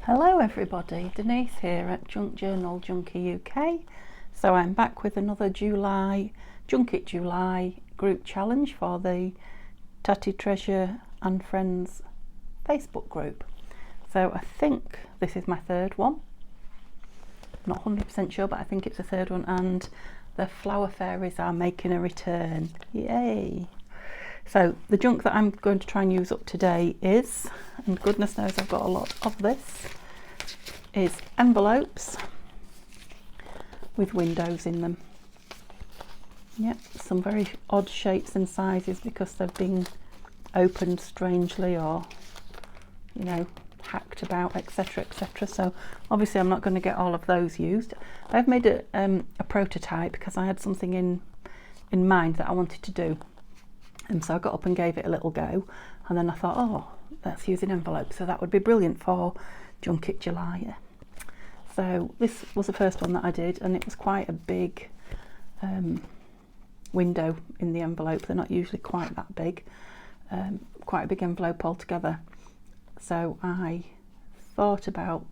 Hello everybody, Denise here at Junk Journal Junkie UK. So I'm back with another Junket July group challenge for the tattytreasreandfriends Facebook group. So I think this is my third one. Not 100% sure, but I think it's the third one, and the flower fairies are making a return. Yay! So the junk that I'm going to try and use up today is, and goodness knows I've got a lot of this, is envelopes with windows in them. Yep, some very odd shapes and sizes because they've been opened strangely or, you know, hacked about, etc, etc. So obviously I'm not going to get all of those used. I've made a prototype because I had something in mind that I wanted to do. And so I got up and gave it a little go, and then I thought, oh, let's use an envelope, so that would be brilliant for Junket July. So this was the first one that I did, and it was quite a big window in the envelope. They're not usually quite that big, quite a big envelope altogether. So I thought about,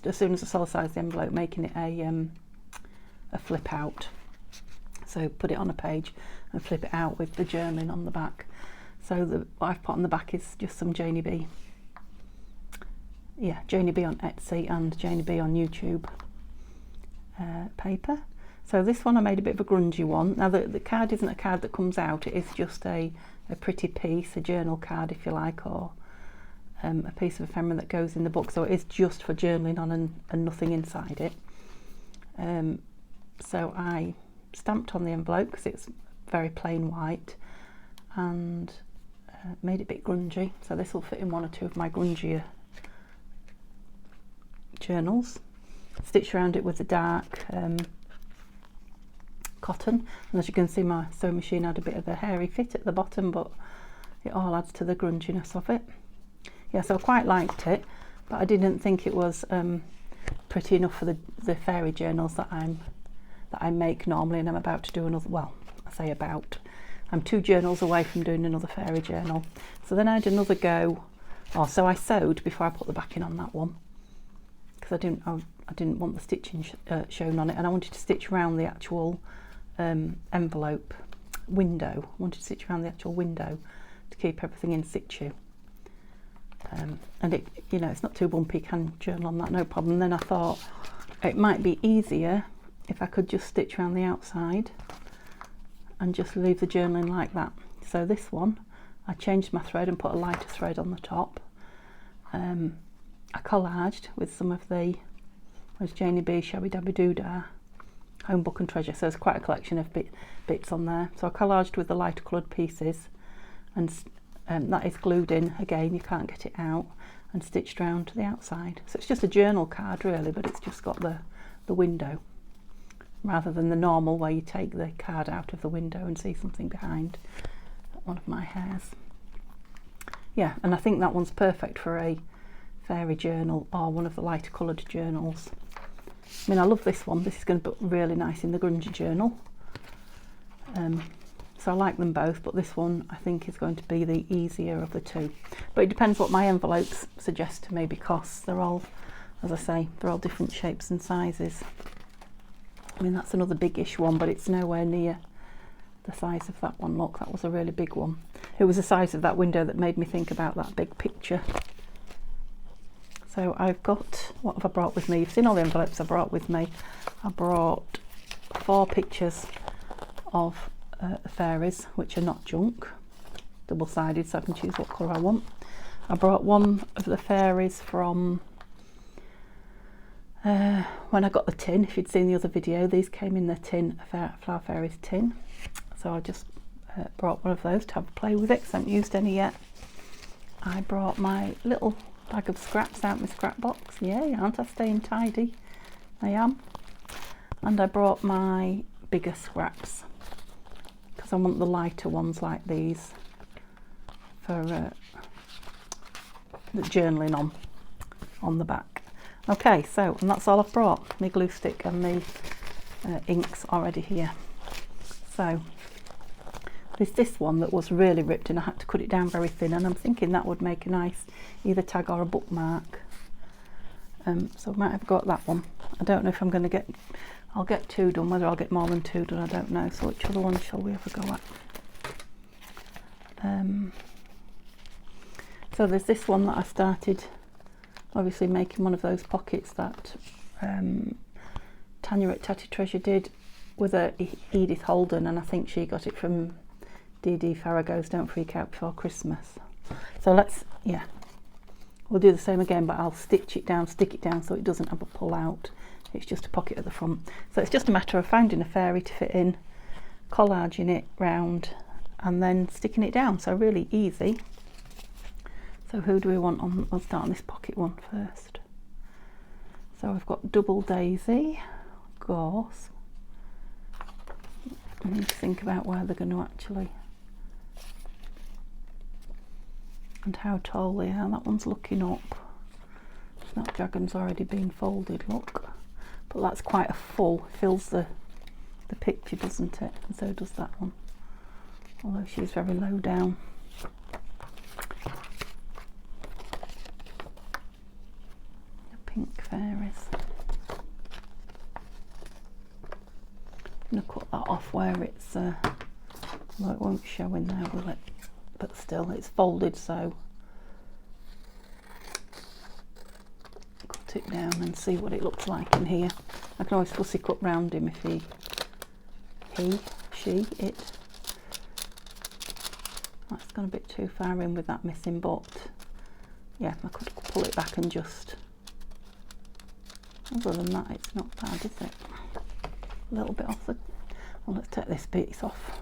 as soon as I saw the size of the envelope, making it a flip out. So put it on a page and flip it out with the journaling on the back. So what I've put on the back is just some Janey B. Yeah, Janey B on Etsy and Janey B on YouTube paper. So this one I made a bit of a grungy one. Now the card isn't a card that comes out, it is just a pretty piece, a journal card if you like, or a piece of ephemera that goes in the book. So it is just for journaling on and nothing inside it. So I stamped on the envelope because it's very plain white, and made it a bit grungy, so this will fit in one or two of my grungier journals. Stitched around it with the dark cotton, and as you can see my sewing machine had a bit of a hairy fit at the bottom, but it all adds to the grunginess of it. Yeah, so I quite liked it, but I didn't think it was pretty enough for the fairy journals that I make normally, and I'm about to do another, well, I say about, I'm 2 journals away from doing another fairy journal. So then I had another go, so I sewed before I put the backing on that one, because I didn't want the stitching shown on it, and I wanted to stitch around the actual envelope window. I wanted to stitch around the actual window to keep everything in situ. And it, you know, it's not too bumpy, can journal on that, no problem. Then I thought it might be easier if I could just stitch around the outside and just leave the journaling like that. So this one, I changed my thread and put a lighter thread on the top. I collaged with some of the Janey B Shabby Dabby Doodah Home Book and Treasure. So there's quite a collection of bits on there. So I collaged with the lighter coloured pieces, and that is glued in again, you can't get it out, and stitched around to the outside. So it's just a journal card really, but it's just got the window, rather than the normal where you take the card out of the window and see something behind one of my hairs. Yeah, and I think that one's perfect for a fairy journal or one of the lighter coloured journals. I mean, I love this one. This is going to look really nice in the grungy journal. So I like them both, but this one I think is going to be the easier of the two. But it depends what my envelopes suggest to me, because they're all, as I say, they're all different shapes and sizes. I mean, that's another biggish one, but it's nowhere near the size of that one. Look, that was a really big one. It was the size of that window that made me think about that big picture. So I've got, what have I brought with me? You've seen all the envelopes I brought with me. I brought 4 pictures of the fairies, which are not junk, double-sided, so I can choose what colour I want. I brought one of the fairies from when I got the tin. If you'd seen the other video, these came in the tin, Flower Fairies tin. So I just brought one of those to have a play with it, because I haven't used any yet. I brought my little bag of scraps out of my scrap box. Yay, aren't I staying tidy? I am. And I brought my bigger scraps, because I want the lighter ones like these for the journaling on the back. Okay, so, and that's all I've brought, my glue stick and the inks already here. So there's this one that was really ripped and I had to cut it down very thin, and I'm thinking that would make a nice either tag or a bookmark. So I might have got that one. I don't know if I'm going to get, I'll get 2 done. Whether I'll get more than 2 done, I don't know. So which other one shall we have a go at? So there's this one that I started, obviously making one of those pockets that Tanya at Tatty Treasure did with a Edith Holden, and I think she got it from DD Farragut's Don't Freak Out Before Christmas. So let's, yeah, we'll do the same again, but I'll stitch it down, stick it down so it doesn't have a pull out. It's just a pocket at the front. So it's just a matter of finding a fairy to fit in, collaging it round, and then sticking it down. So really easy. So who do we want on? We'll start on this pocket one first. So we've got Double Daisy, Gorse. I need to think about where they're going to actually, and how tall they are. That one's looking up. Snapdragon's already been folded, look. But that's quite a full, fills the picture, doesn't it? And so does that one. Although she's very low down. The pink fairies. I'm going to cut that off where it's, well, it won't show in there, will it? But still, it's folded, so cut it down and see what it looks like in here. I can always fussy cut round him if she, it. That's gone a bit too far in with that missing, but yeah, I could pull it back and just, other than that, it's not bad, is it? A little bit off the, well, let's take this piece off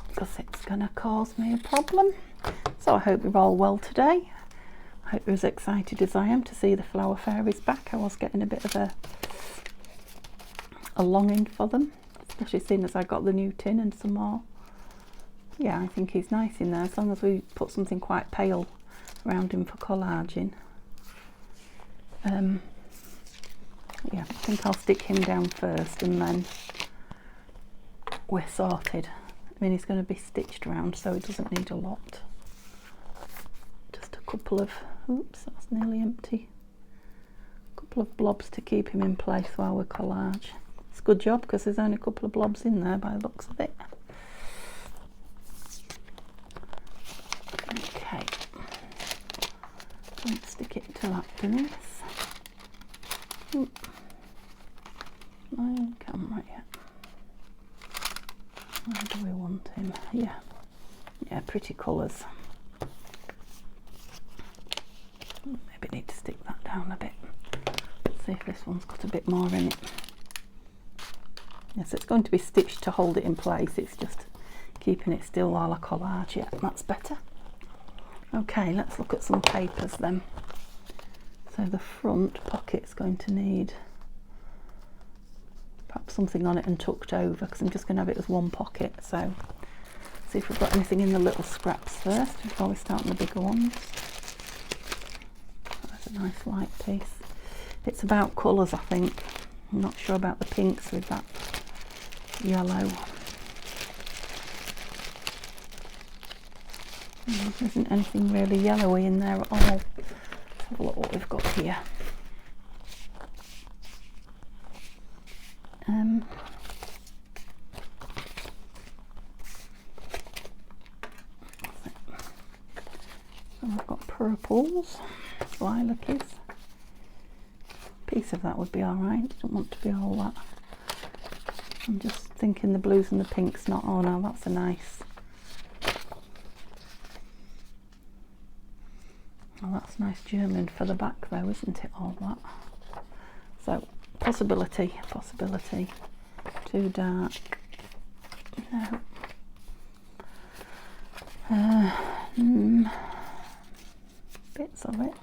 because it's going to cause me a problem. So I hope you're all well today. I hope you're as excited as I am to see the flower fairies back. I was getting a bit of a longing for them, especially seeing as I got the new tin and some more. Yeah, I think he's nice in there, as long as we put something quite pale around him for collaging. Yeah, I think I'll stick him down first and then we're sorted. I mean, he's going to be stitched around, so he doesn't need a lot. Just a couple of, oops, that's nearly empty. A couple of blobs to keep him in place while we collage. It's a good job because there's only a couple of blobs in there by the looks of it. Okay, don't stick it to that Denise. No camera yet. Where do we want him? Yeah, yeah, pretty colours. Maybe need to stick that down a bit. Let's see if this one's got a bit more in it. Yes, it's going to be stitched to hold it in place. It's just keeping it still while I collage. Yeah, that's better. Okay, let's look at some papers then. So the front pocket's going to need perhaps something on it and tucked over, because I'm just going to have it as one pocket. So see if we've got anything in the little scraps first before we start on the bigger ones. That's a nice light piece. It's about colours, I think. I'm not sure about the pinks with that yellow. There isn't anything really yellowy in there at all. Let's have a look what we've got here. So I've got purples, lilacs. A piece of that would be alright, don't want to be all that. I'm just thinking the blues and the pinks not, oh no, that's a nice. Well, that's nice German for the back though, isn't it, all that? So, possibility. Too dark. No. Bits of it.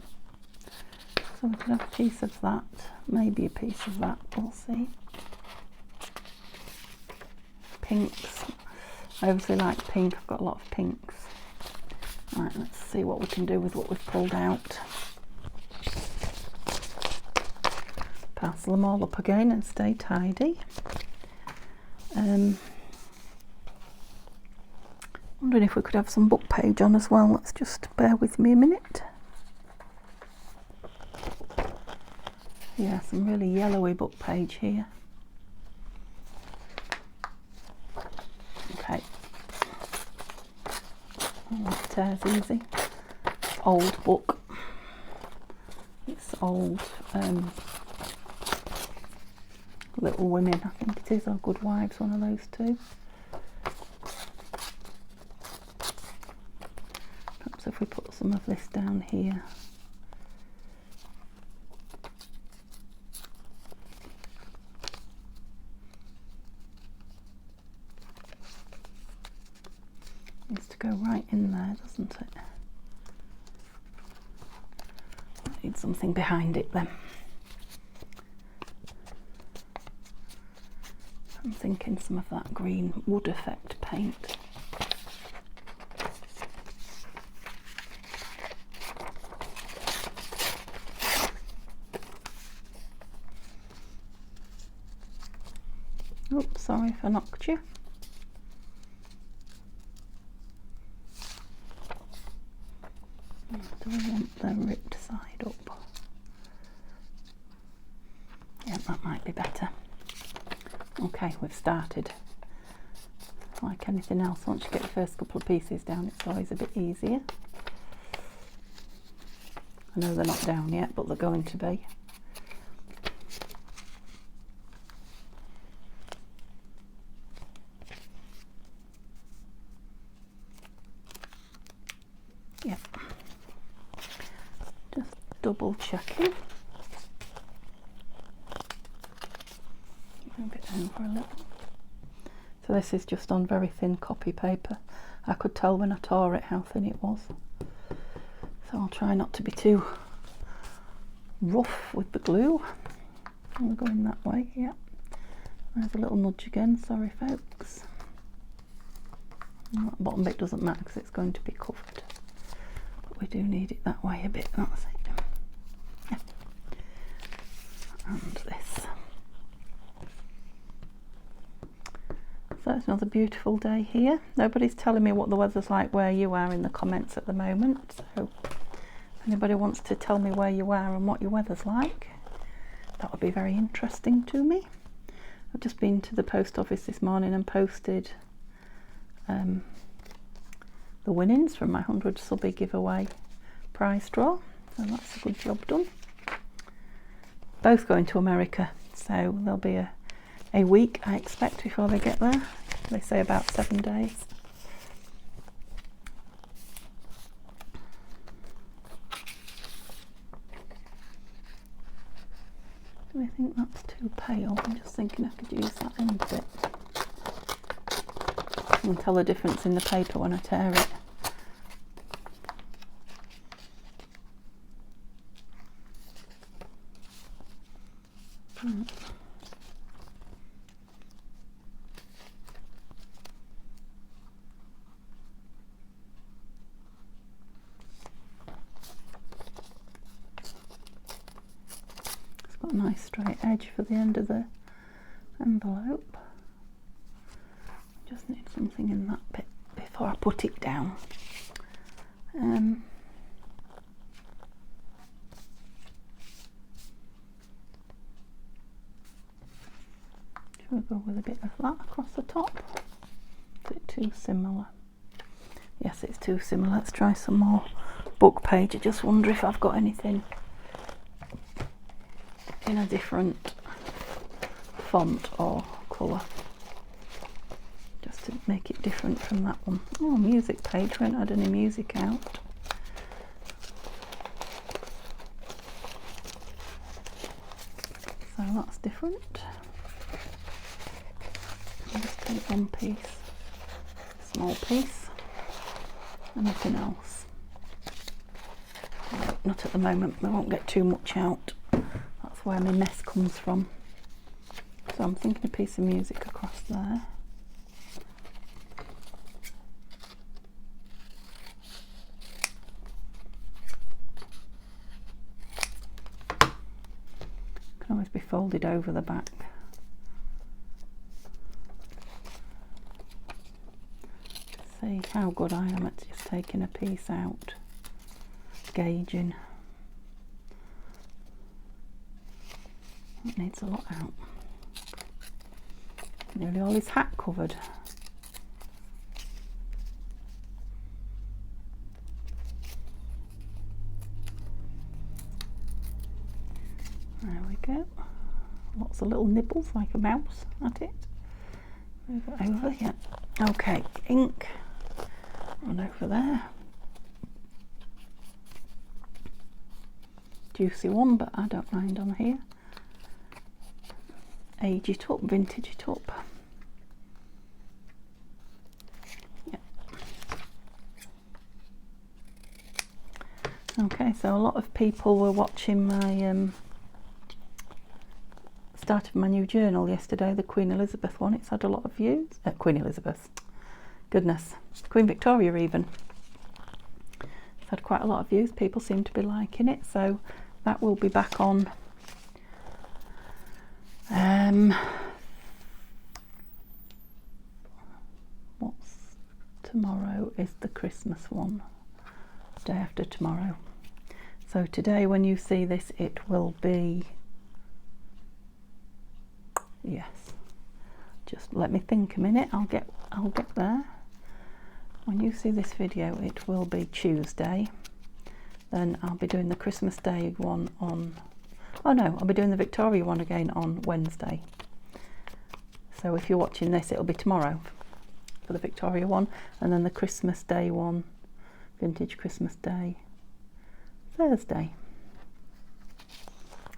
So we could have a piece of that, maybe a piece of that, we'll see. Pinks. I obviously like pink, I've got a lot of pinks. Right, let's see what we can do with what we've pulled out. Parcel them all up again and stay tidy. Wondering if we could have some book page on as well. Let's just bear with me a minute. Yeah, some really yellowy book page here. Okay. Oh, that tears easy. Old book. It's old. Little Women, I think it is, or Good Wives, one of those two. Perhaps if we put some of this down here. Needs to go right in there, doesn't it? I need something behind it then. I'm thinking some of that green wood effect paint. Oops, sorry if I knocked you. Do we want the ripped side up? Yeah, that might be better. Okay, we've started. Like anything else, once you get the first couple of pieces down, it's always a bit easier. I know they're not down yet, but they're going to be. Yep. Just double checking. Move it over a little. So this is just on very thin copy paper. I could tell when I tore it how thin it was. So I'll try not to be too rough with the glue. We're going that way, yeah. There's a little nudge again, sorry folks. And that bottom bit doesn't matter because it's going to be covered. But we do need it that way a bit, that's it. Yeah. And this. So it's another beautiful day here. Nobody's telling me what the weather's like where you are in the comments at the moment. So if anybody wants to tell me where you are and what your weather's like, that would be very interesting to me. I've just been to the post office this morning and posted the winnings from my 100 subby giveaway prize draw. So that's a good job done. Both going to America, so there'll be a week I expect before they get there. They say about 7 days. Do I think that's too pale? I'm just thinking I could use that end bit. You can tell the difference in the paper when I tear it. Got a nice straight edge for the end of the envelope. Just need something in that bit before I put it down. Should we go with a bit of that across the top? Is it too similar? Yes, it's too similar. Let's try some more book page. I just wonder if I've got anything in a different font or colour, just to make it different from that one. Oh, music page, we haven't had any music out. So that's different. I'll just take one piece, small piece, and nothing else. No, not at the moment, we won't get too much out. That's where my mess comes from. So I'm thinking a piece of music across there. Can always be folded over the back. See how good I am at just taking a piece out, gauging. It needs a lot out. Nearly all his hat covered. There we go. Lots of little nibbles like a mouse at it. Move it over, yeah. Okay, ink. Run over there. Juicy one, but I don't mind on here. Age it up, vintage it up. Yeah. Okay, so a lot of people were watching my start of my new journal yesterday, the Queen Elizabeth one. It's had a lot of views. Queen Elizabeth. Goodness. Queen Victoria even. It's had quite a lot of views. People seem to be liking it, so that will be back on what's tomorrow is the Christmas one, day after tomorrow. So today when you see this it will be, yes, just let me think a minute, I'll get there. When you see this video it will be Tuesday, then I'll be doing the Christmas Day one on, oh no, I'll be doing the Victoria one again on Wednesday. So if you're watching this it'll be tomorrow for the Victoria one, and then the Christmas Day one, Vintage Christmas Day, Thursday.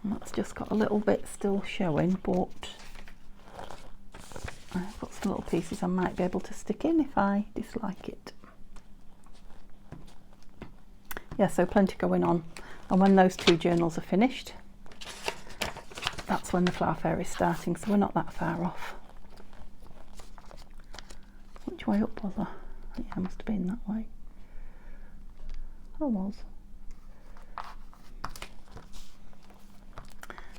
And that's just got a little bit still showing, but I've got some little pieces I might be able to stick in if I dislike it. Yeah, so plenty going on, and when those two journals are finished, that's when the Flower Fairy is starting, so we're not that far off. Which way up was I? Yeah, I must have been that way. I was.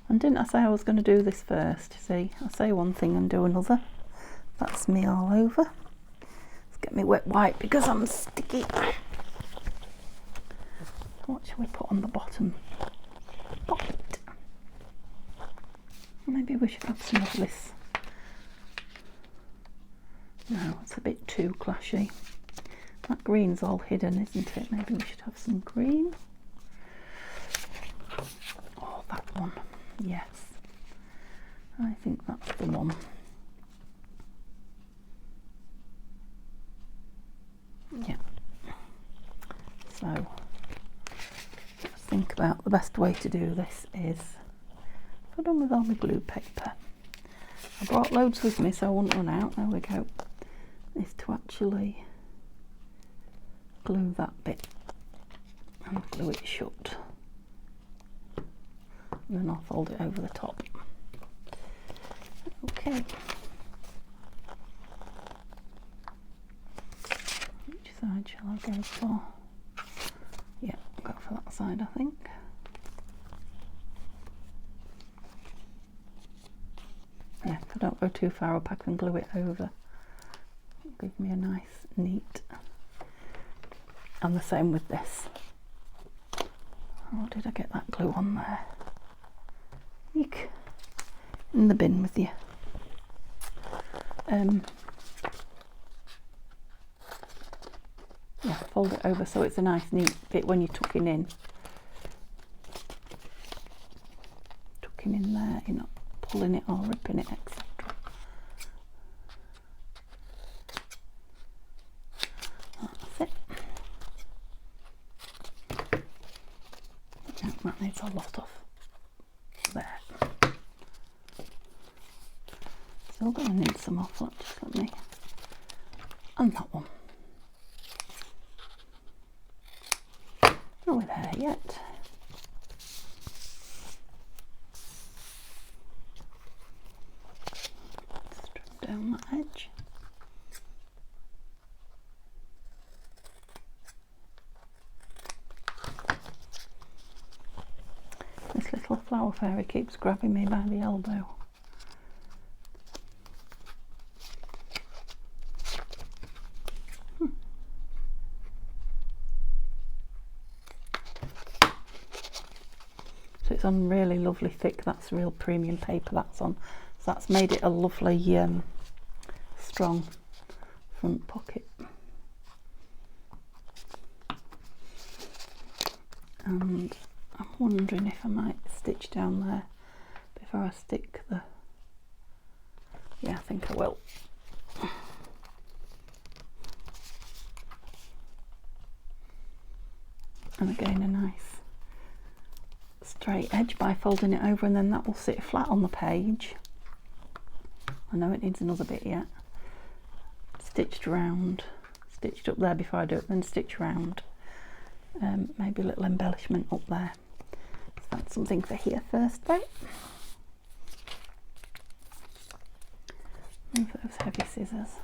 And didn't I say I was going to do this first? See, I say one thing and do another. That's me all over. Let's get me wet wipe because I'm sticky. What shall we put on the bottom? Pocket. Maybe we should have some of this. No, it's a bit too clashy. That green's all hidden, isn't it? Maybe we should have some green. Oh, that one. Yes. I think that's the one. Yeah. So, let's think about the best way to do this is, if I'm done with all my glue paper. I brought loads with me so I wouldn't run out. There we go. Is to actually glue that bit and glue it shut. And then I'll fold it over the top. Okay. Which side shall I go for? Yeah, I'll go for that side, I think. Yeah, if I don't go too far up I can glue it over. It'll give me a nice, neat. And the same with this. Oh, did I get that glue on there? Eek. In the bin with you. Yeah, fold it over so it's a nice neat bit when you're tucking in. Tucking in there, you're not pulling it or ripping it, etc. That's it. Yeah, that needs a lot of there. Still going to need some off, just let me, and that one. Not with hair yet. Strip down that edge. This little flower fairy keeps grabbing me by the elbow. So it's on really lovely thick. That's real premium paper that's on. So that's made it a lovely strong front pocket. And I'm wondering if I might stitch down there before I stick the... Yeah, I think I will. And again, a nice straight edge by folding it over, and then that will sit flat on the page. I know it needs another bit yet. Stitched round, stitched up there before I do it, then stitch round. Maybe a little embellishment up there. So that's something for here first though. Move those heavy scissors.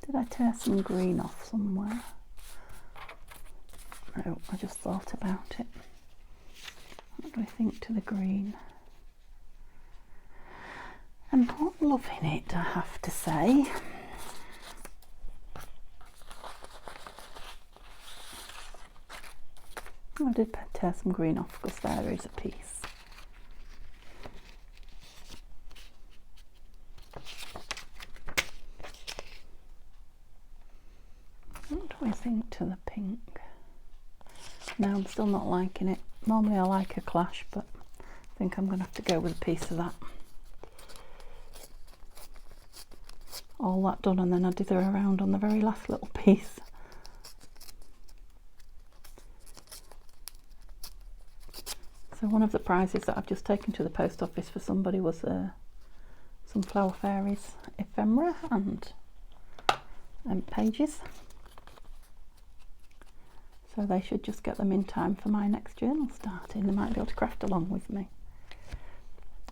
Did I tear some green off somewhere? No, I just thought about it. What do I think to the green? I'm not loving it, I have to say. I did tear some green off because there is a piece. What do I think to the pink? No, I'm still not liking it. Normally I like a clash, but I think I'm going to have to go with a piece of that. All that done, and then I dither around on the very last little piece. So one of the prizes that I've just taken to the post office for somebody was some Flower Fairies ephemera and pages. So they should just get them in time for my next journal starting. They might be able to craft along with me.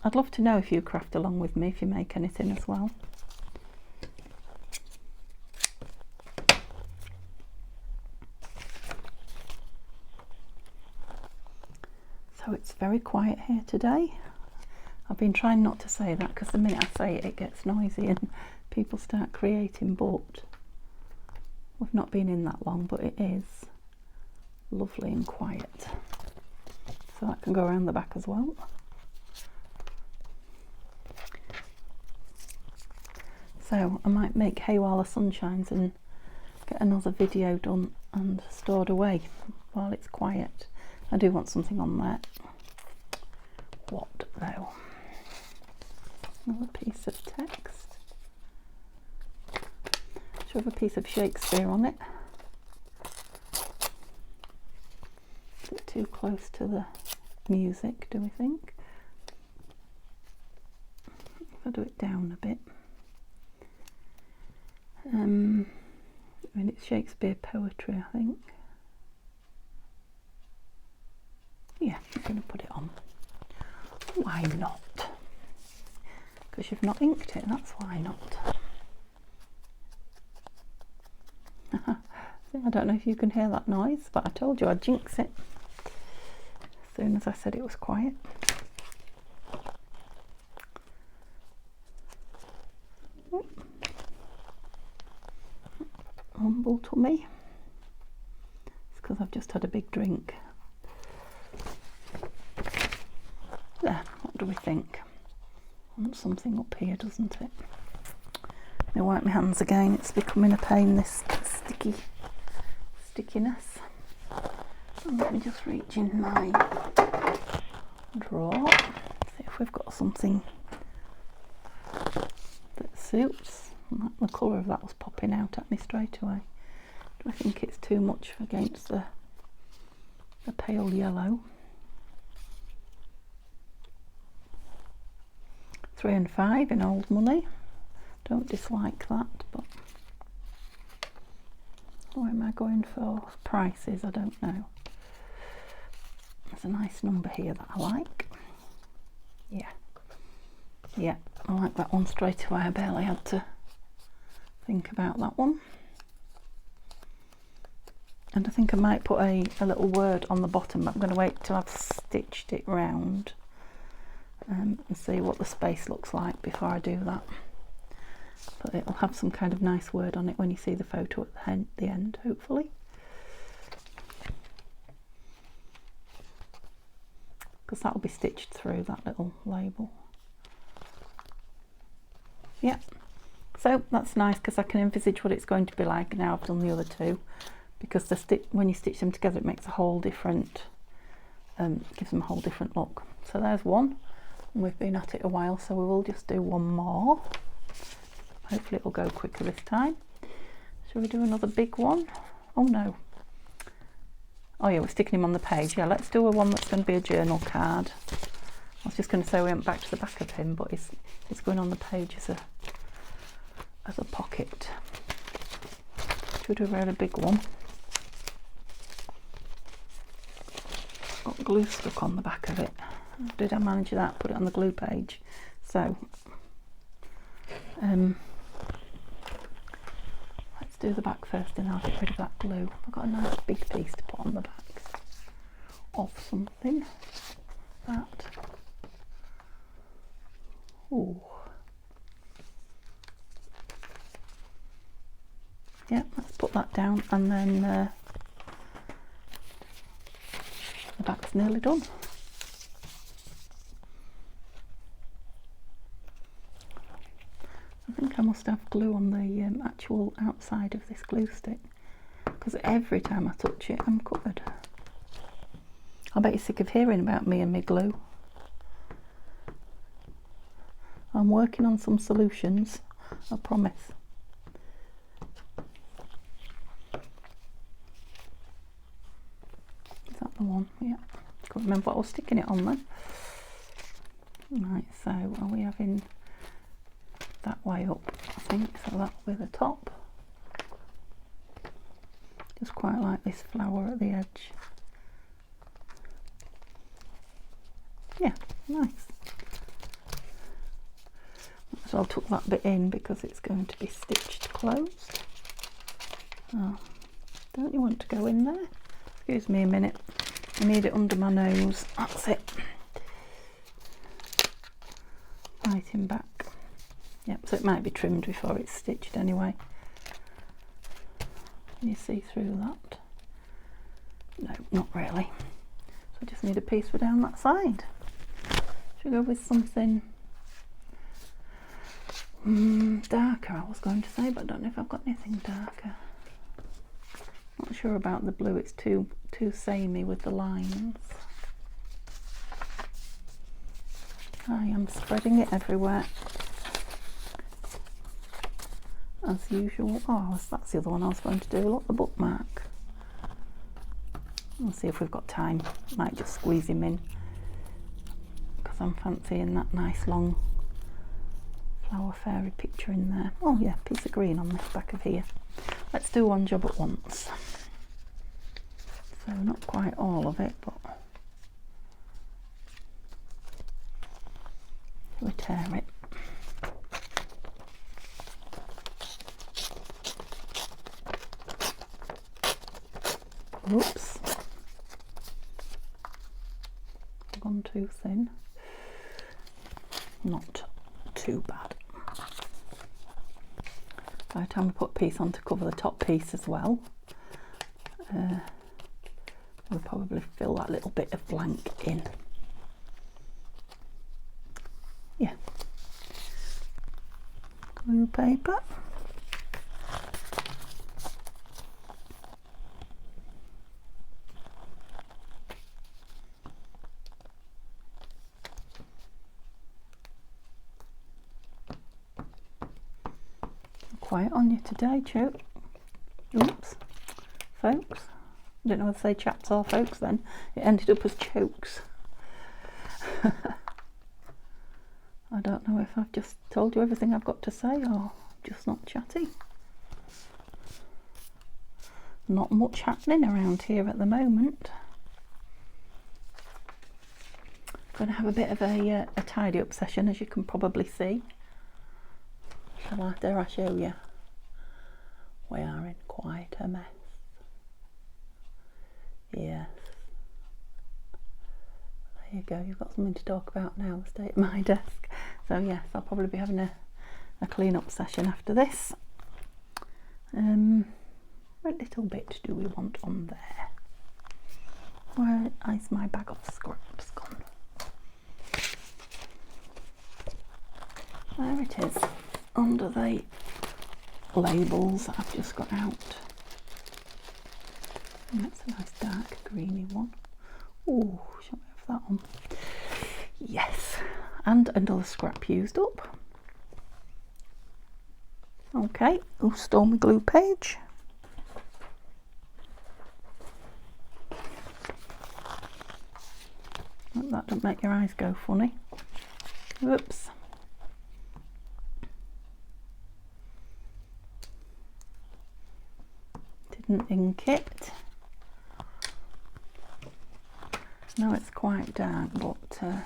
I'd love to know if you craft along with me, if you make anything as well. So it's very quiet here today. I've been trying not to say that because the minute I say it, it gets noisy and people start creating, but we've not been in that long, but it is lovely and quiet. So that can go around the back as well. So I might make hay while the sun shines and get another video done and stored away while it's quiet. I do want something on there. What though? Another piece of text. Should have a piece of Shakespeare on it. Is it too close to the music, do we think? If I do it down a bit. I mean, it's Shakespeare poetry, I think. Yeah, I'm going to put it on. Why not? Because you've not inked it, that's why not. I don't know if you can hear that noise, but I told you I'd jinx it as soon as I said it was quiet. Humble tummy. It's because I've just had a big drink. There, what do we think? Want something up here, doesn't it? Let me wipe my hands again, it's becoming a pain, this stickiness. And let me just reach in my drawer, see if we've got something that suits. The colour of that was popping out at me straight away. Do I think it's too much against the pale yellow? 3 and 5 in old money. Don't dislike that, but what am I going for? Prices, I don't know. There's a nice number here that I like. Yeah, I like that one straight away. I barely had to think about that one. And I think I might put a little word on the bottom, but I'm going to wait till I've stitched it round and see what the space looks like before I do that. But it'll have some kind of nice word on it when you see the photo at the end, hopefully. because that'll be stitched through that little label. Yeah, so that's nice because I can envisage what it's going to be like now I've done the other two, because when you stitch them together it makes a whole different, gives them a whole different look. So there's one, and we've been at it a while, so we will just do one more. Hopefully it'll go quicker this time. Shall we do another big one? Oh no. Oh yeah, we're sticking him on the page. Yeah, let's do one that's going to be a journal card. I was just going to say we went back to the back of him, but it's going on the page as a pocket. Should we do a really big one? Got glue stuck on the back of it. Did I manage that? Put it on the glue page. So let's do the back first and I'll get rid of that glue. I've got a nice big piece to put on the back of something. That. Ooh. Yeah, let's put that down, and then the back's nearly done. I think I must have glue on the actual outside of this glue stick, because every time I touch it I'm covered. I bet you're sick of hearing about me and my glue. I'm working on some solutions, I promise. Is that the one? Yeah. Can't remember what I was sticking it on then. Right, so are we having that way up? I think so. That'll be the top. Just quite like this flower at the edge. Yeah, nice. So I'll tuck that bit in because it's going to be stitched closed. Oh, don't you want to go in there? Excuse me a minute. I need it under my nose. That's it. Right in back. Yep, so it might be trimmed before it's stitched anyway. Can you see through that? No, not really. So I just need a piece for down that side. Should we go with something darker, I was going to say, but I don't know if I've got anything darker. Not sure about the blue, it's too samey with the lines. I am spreading it everywhere as usual. Oh, that's the other one I was going to do. Look, the bookmark. We'll see if we've got time. Might just squeeze him in because I'm fancying that nice long flower fairy picture in there. Oh yeah, piece of green on this back of here. Let's do one job at once. So not quite all of it, but we tear it. Whoops. Gone too thin. Not too bad. By the time we put a piece on to cover the top piece as well, we'll probably fill that little bit of blank in. Yeah. Glue paper. Quiet on you today, Choke. Oops, folks. I didn't know whether to say chaps or folks then. It ended up as chokes. I don't know if I've just told you everything I've got to say or just not chatty. Not much happening around here at the moment. Going to have a bit of a tidy up session, as you can probably see. Dare I show you? We are in quite a mess. Yes. There you go, you've got something to talk about now, the state of my desk. So yes, I'll probably be having a clean up session after this. What little bit do we want on there? Where is my bag of scraps gone? There it is, under the labels that I've just got out. And that's a nice dark greeny one. Oh, shall we have that on? Yes, and another scrap used up. Okay, Stormy glue page. Hope that doesn't make your eyes go funny. Whoops. Didn't ink it. No, it's quite dark, but I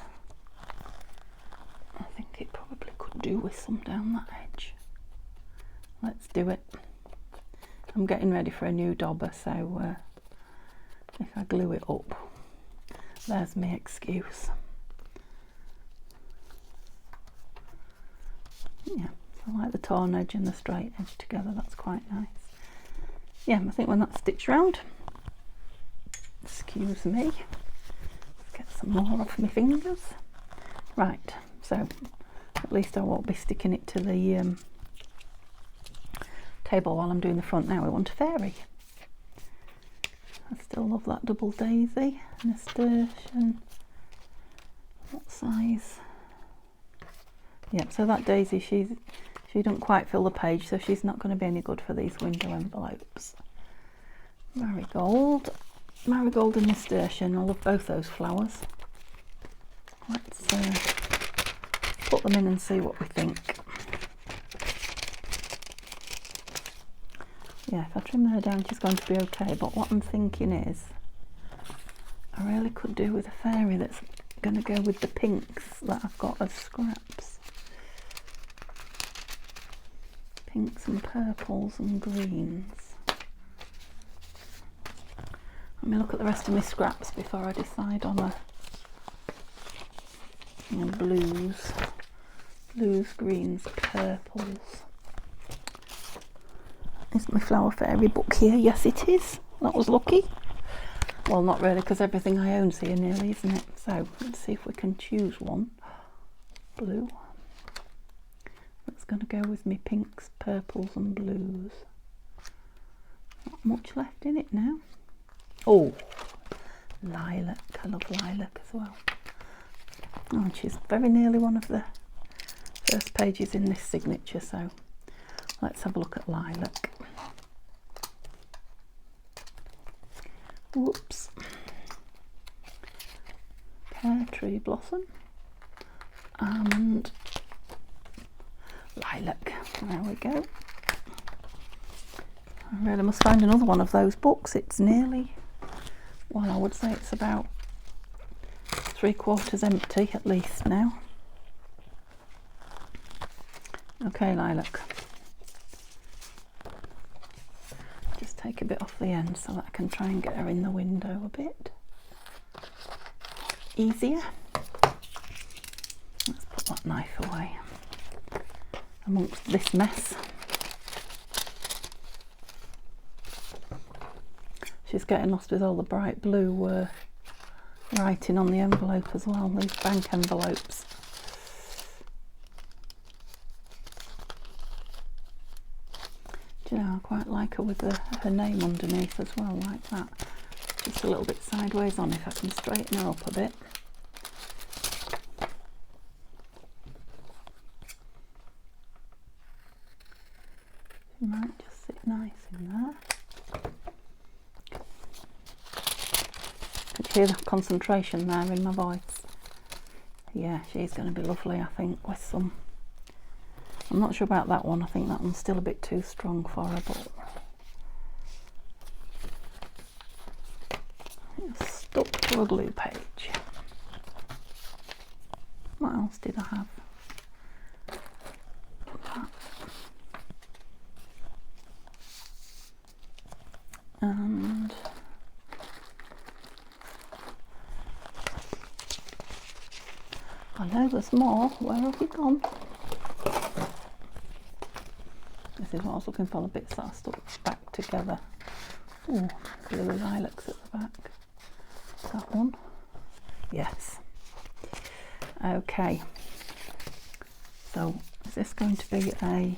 think it probably could do with some down that edge. Let's do it. I'm getting ready for a new dauber, so if I glue it up, there's my excuse. Yeah, I like the torn edge and the straight edge together, that's quite nice. Yeah, I think when that's stitched round, excuse me, let's get some more off my fingers. Right, so at least I won't be sticking it to the table while I'm doing the front. Now we want a fairy. I still love that double daisy, nasturtium. What size? Yep, so that daisy, she doesn't quite fill the page, so she's not going to be any good for these window envelopes. Marigold and nasturtium, I love both those flowers. Let's put them in and see what we think. Yeah, if I trim her down she's going to be okay, but what I'm thinking is I really could do with a fairy that's going to go with the pinks that I've got as scraps. Pinks and purples and greens. Let me look at the rest of my scraps before I decide on a blues, greens, purples. Is my flower fairy book here? Yes it is. That was lucky. Well, not really, because everything I own's here nearly, isn't it? So let's see if we can choose one. Blue. That's going to go with me pinks, purples and blues. Not much left in it now. Oh, lilac. I love lilac as well. Oh, and she's very nearly one of the first pages in this signature, so let's have a look at lilac. Whoops. Pear tree blossom and lilac. There we go. I really must find another one of those books. It's nearly, well, I would say it's about 3/4 empty at least now. Okay, lilac. Just take a bit off the end so that I can try and get her in the window a bit easier. Let's put that knife away amongst this mess. She's getting lost with all the bright blue writing on the envelope as well, these bank envelopes. Do you know, I quite like her with her name underneath as well, like that. Just a little bit sideways on, if I can straighten her up a bit. She might just sit nice in there. Can you hear the concentration there in my voice? Yeah, she's going to be lovely, I think, with some... I'm not sure about that one. I think that one's still a bit too strong for her, but it's stuck to a glue page. What else did I have? That. And I know there's more. Where have you gone? This is what I was looking for, the bits that are stuck back together. Oh, blue lilacs at the back. That one? Yes. Okay. So this going to be a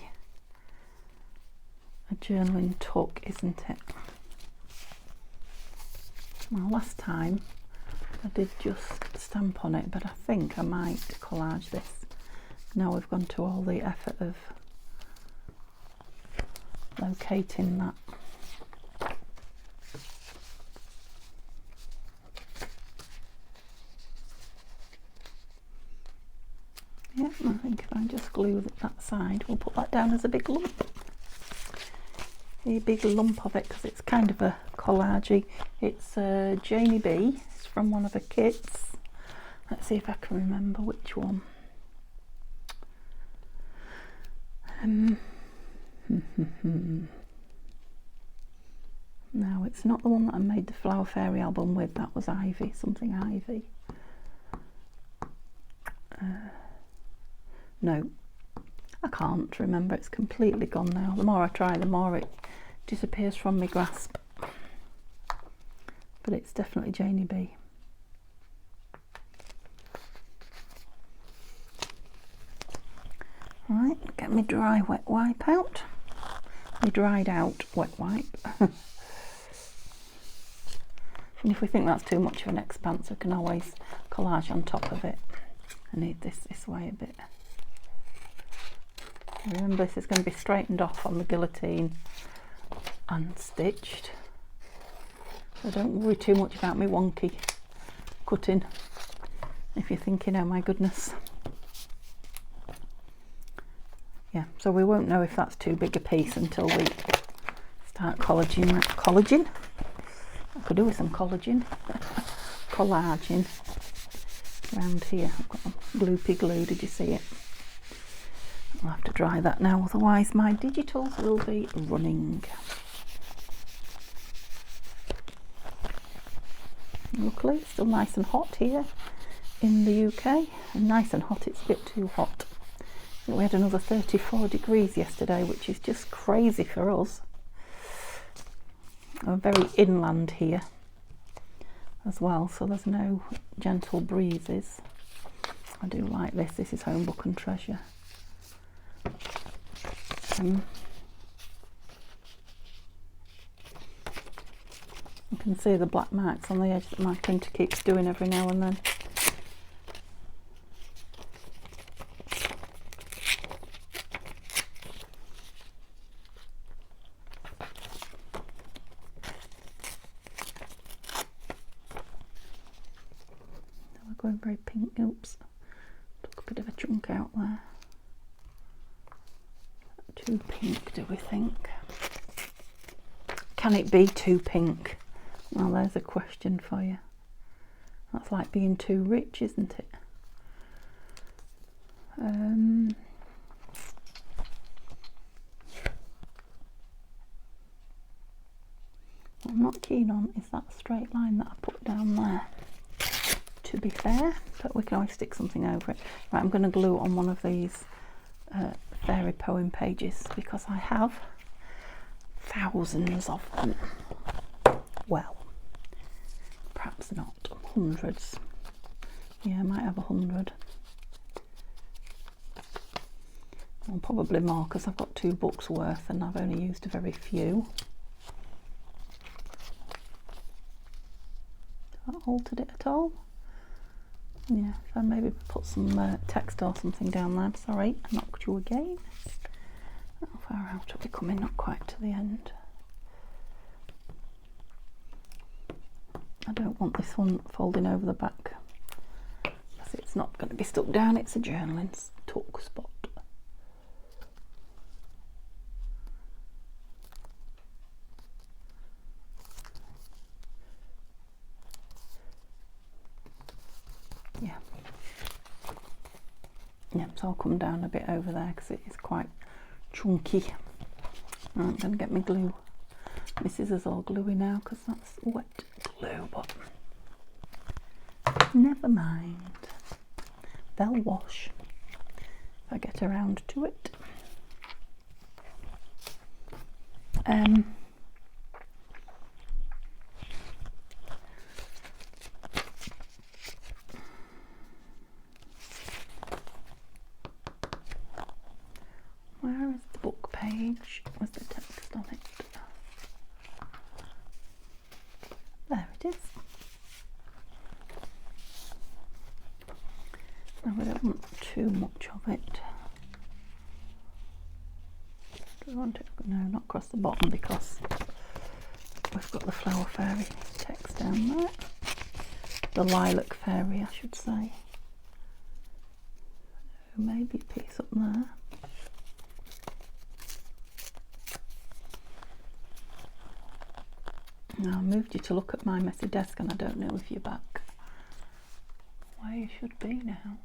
journaling tuck, isn't it? Well, last time I did just stamp on it, but I think I might collage this. Now we've gone to all the effort of locating that. Yeah, I think if I just glue that side, we'll put that down as a big lump. A big lump of it, because it's kind of a collagey. It's Janey B. It's from one of her kits. Let's see if I can remember which one. No, it's not the one that I made the Flower Fairy album with. That was Ivy, something Ivy. No, I can't remember. It's completely gone now. The more I try, the more it disappears from my grasp. But it's definitely Janey B. Right, get my dry wet wipe out. My dried out wet wipe. And if we think that's too much of an expanse, I can always collage on top of it. I need this way a bit. Remember, this is going to be straightened off on the guillotine and stitched. So don't worry too much about me wonky cutting. If you're thinking, oh my goodness. Yeah, so we won't know if that's too big a piece until we start collaging. Collaging? I could do with some collagen. Collaging around here. I've got a gloopy glue, did you see it? I'll have to dry that now, otherwise my digitals will be running. Luckily it's still nice and hot here in the UK, and nice and hot, it's a bit too hot. We had another 34 degrees yesterday, which is just crazy for us. We're very inland here as well, so there's no gentle breezes. I do like this. This is Home Book and Treasure. You can see the black marks on the edge that my printer keeps doing every now and then. We're going very pink. Oops, took a bit of a chunk out there. Too pink, do we think? Can it be too pink? Well, there's a question for you. That's like being too rich, isn't it? What I'm not keen on is that straight line that I put down there, to be fair, but we can always stick something over it. Right, I'm going to glue on one of these fairy poem pages, because I have thousands of them. Well, perhaps not, hundreds. Yeah, I might have 100. Well, probably more, because I've got 2 books worth and I've only used a very few. Have I altered it at all? Yeah, so maybe put some text or something down there. I'm sorry, I knocked you again. How far out are we coming? Not quite to the end. I don't want this one folding over the back, because it's not going to be stuck down. It's a journaling tuck spot. Yeah, so I'll come down a bit over there because it is quite chunky. Right, I'm going to get my glue. My scissors all gluey now because that's wet glue, but never mind. They'll wash if I get around to it. too much of it. Do I want it? No, not across the bottom because we've got the flower fairy text down there. The lilac fairy, I should say. Maybe a piece up there. Now I moved you to look at my messy desk and I don't know if you're back where you should be now.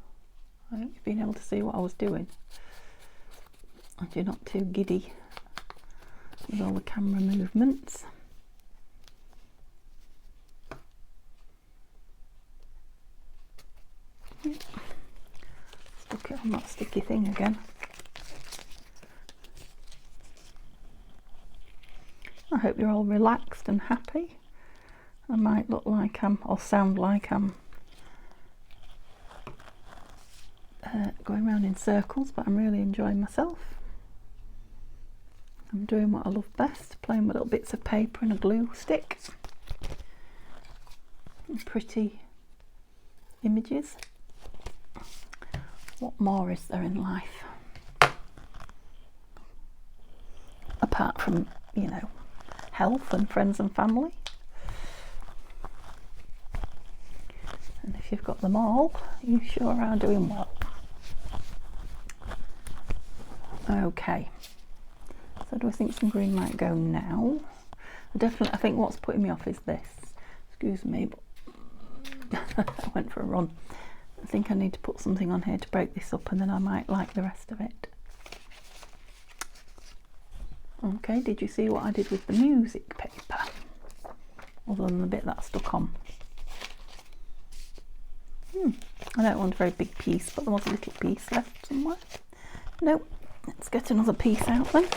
I hope you've been able to see what I was doing and you're not too giddy with all the camera movements. Yep. Stuck it on that sticky thing again. I hope you're all relaxed and happy. I might look like or sound like I'm going around in circles, but I'm really enjoying myself. I'm doing what I love best, playing with little bits of paper and a glue stick. And pretty images. What more is there in life? Apart from, you know, health and friends and family. And if you've got them all, you sure are doing well. Okay, so do I think some green might go now? I think what's putting me off is this. Excuse me, but I went for a run. I think I need to put something on here to break this up and then I might like the rest of it. Okay, did you see what I did with the music paper? Other than the bit that stuck on. I don't want a very big piece, but there was a little piece left somewhere. Nope, let's get another piece out then.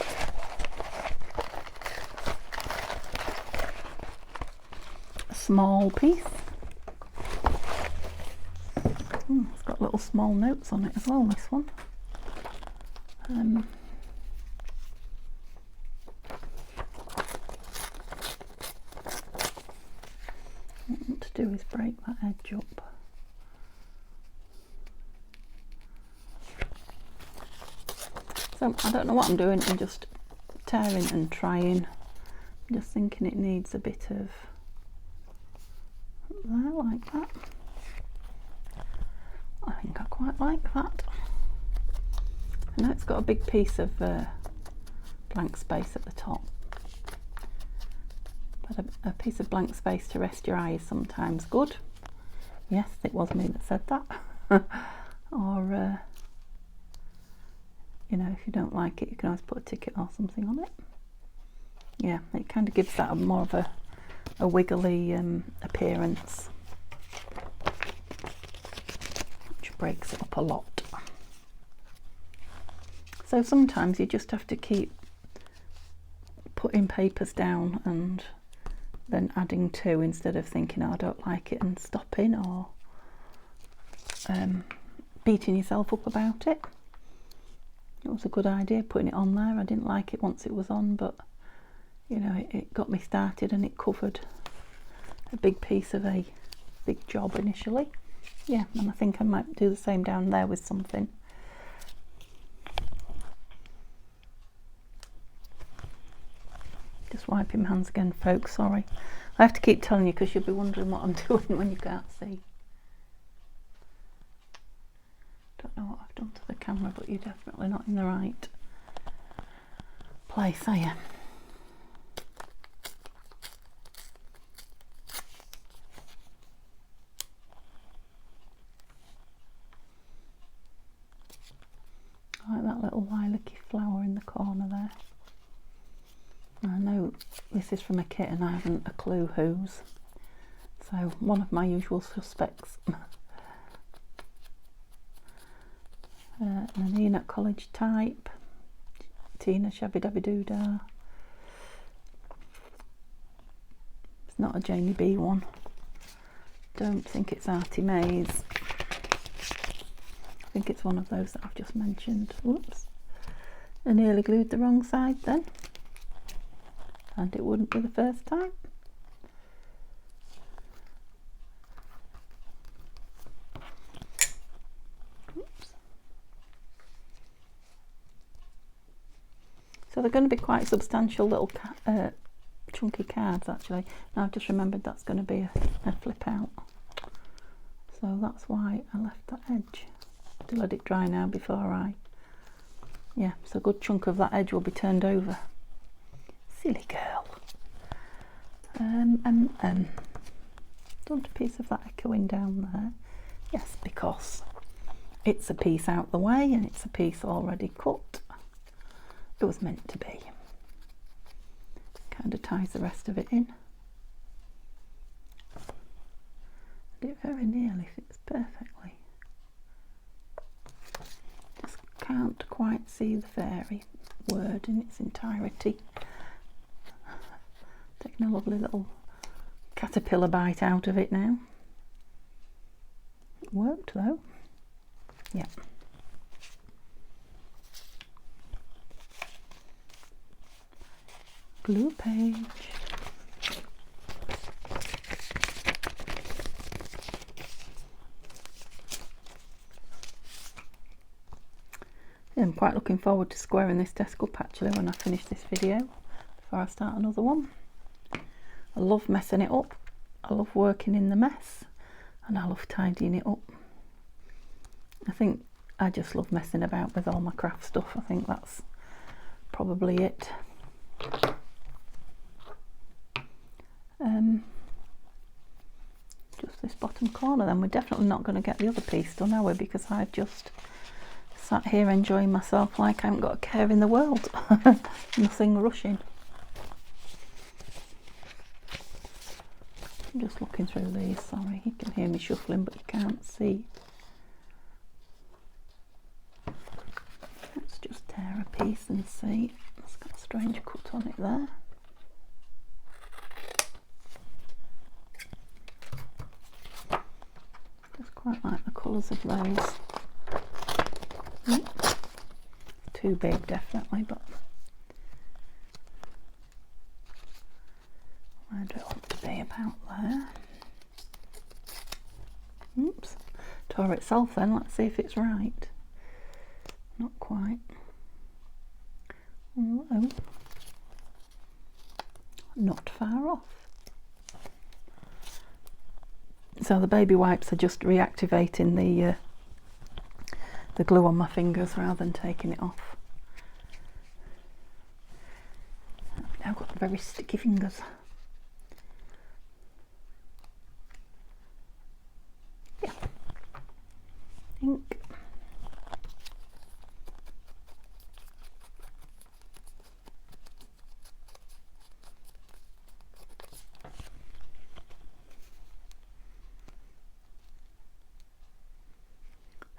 A small piece. It's got little small notes on it as well, this one. What I want to do is break that edge up. So I don't know what I'm doing, I'm just tearing and trying. I'm just thinking it needs a bit of there, like that. I think I quite like that. I know it's got a big piece of blank space at the top, but a piece of blank space to rest your eye is sometimes good. Yes, it was me that said that. Or you know, if you don't like it, you can always put a ticket or something on it. Yeah, it kind of gives that more of a wiggly appearance, which breaks it up a lot. So sometimes you just have to keep putting papers down and then adding to, instead of thinking, oh, I don't like it, and stopping, or beating yourself up about it. It was a good idea putting it on there. I didn't like it once it was on, but you know, it got me started and it covered a big piece of a big job initially. Yeah, and I think I might do the same down there with something. Just wiping my hands again, folks, sorry. I have to keep telling you because you'll be wondering what I'm doing when you can't see. Don't know what I've done to the camera, but you're definitely not in the right place, are you? I like that little lilac-y flower in the corner there. I know this is from a kit and I haven't a clue whose, so one of my usual suspects. Nanina College Type, Tina Shabby Dabby Doodah. It's not a Janey B one. Don't think it's Artie Mays. I think it's one of those that I've just mentioned. Whoops. I nearly glued the wrong side then. And it wouldn't be the first time. Oops. So they're going to be quite substantial little chunky cards actually. Now I've just remembered that's going to be a flip out. So that's why I left that edge to let it dry now before yeah, so a good chunk of that edge will be turned over. Silly girl. Don't a piece of that echoing down there? Yes, because it's a piece out the way and it's a piece already cut. It was meant to be. Kind of ties the rest of it in. It very nearly fits perfectly. Just can't quite see the fairy word in its entirety. Taking a lovely little caterpillar bite out of it now. It worked though. Yeah. Glue page. Yeah, I'm quite looking forward to squaring this desk up actually when I finish this video before I start another one. I love messing it up, I love working in the mess, and I love tidying it up. I think I just love messing about with all my craft stuff. I think that's probably it. Just this bottom corner then. We're definitely not going to get the other piece done, are we? Because I've just sat here enjoying myself like I haven't got a care in the world. Nothing rushing. I'm just looking through these, sorry, you can hear me shuffling but you can't see. Let's just tear a piece and see. It's got a strange cut on it there. Just quite like the colours of those. Too big definitely, but where do it want to be? About there. Oops, tore itself then. Let's see if it's right. Not quite. Although not far off. So the baby wipes are just reactivating the glue on my fingers rather than taking it off. I've now got very sticky fingers. Yeah. Ink.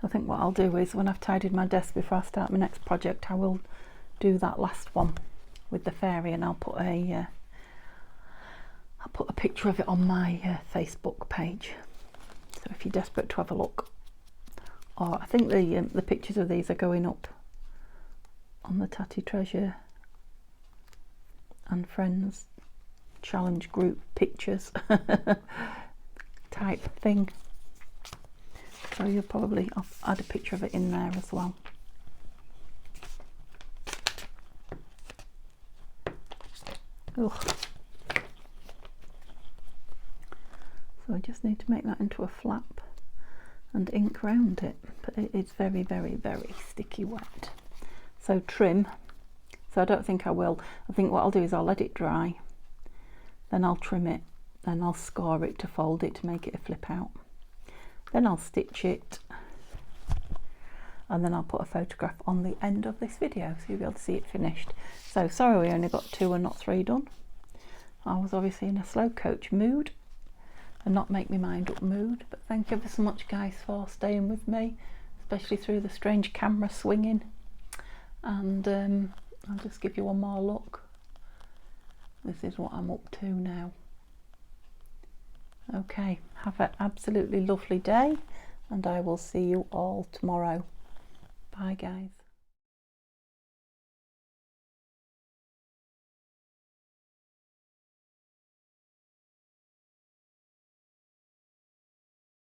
I think what I'll do is when I've tidied my desk before I start my next project, I will do that last one with the fairy, and I'll put a picture of it on my Facebook page. So if you're desperate to have a look, or I think the pictures of these are going up on the Tatty Treasure and Friends challenge group pictures type thing. So you'll probably add a picture of it in there as well. Ugh. So I just need to make that into a flap and ink round it, but it is very, very, very sticky wet. So trim. So I don't think I will. I think what I'll do is I'll let it dry, then I'll trim it, then I'll score it to fold it to make it a flip out. Then I'll stitch it, and then I'll put a photograph on the end of this video so you'll be able to see it finished. So sorry we only got 2 and not 3 done. I was obviously in a slow coach mood and not make me mind up mood, but thank you ever so much guys for staying with me, especially through the strange camera swinging. And I'll just give you one more look. This is what I'm up to now. Okay, have an absolutely lovely day, and I will see you all tomorrow. Bye guys.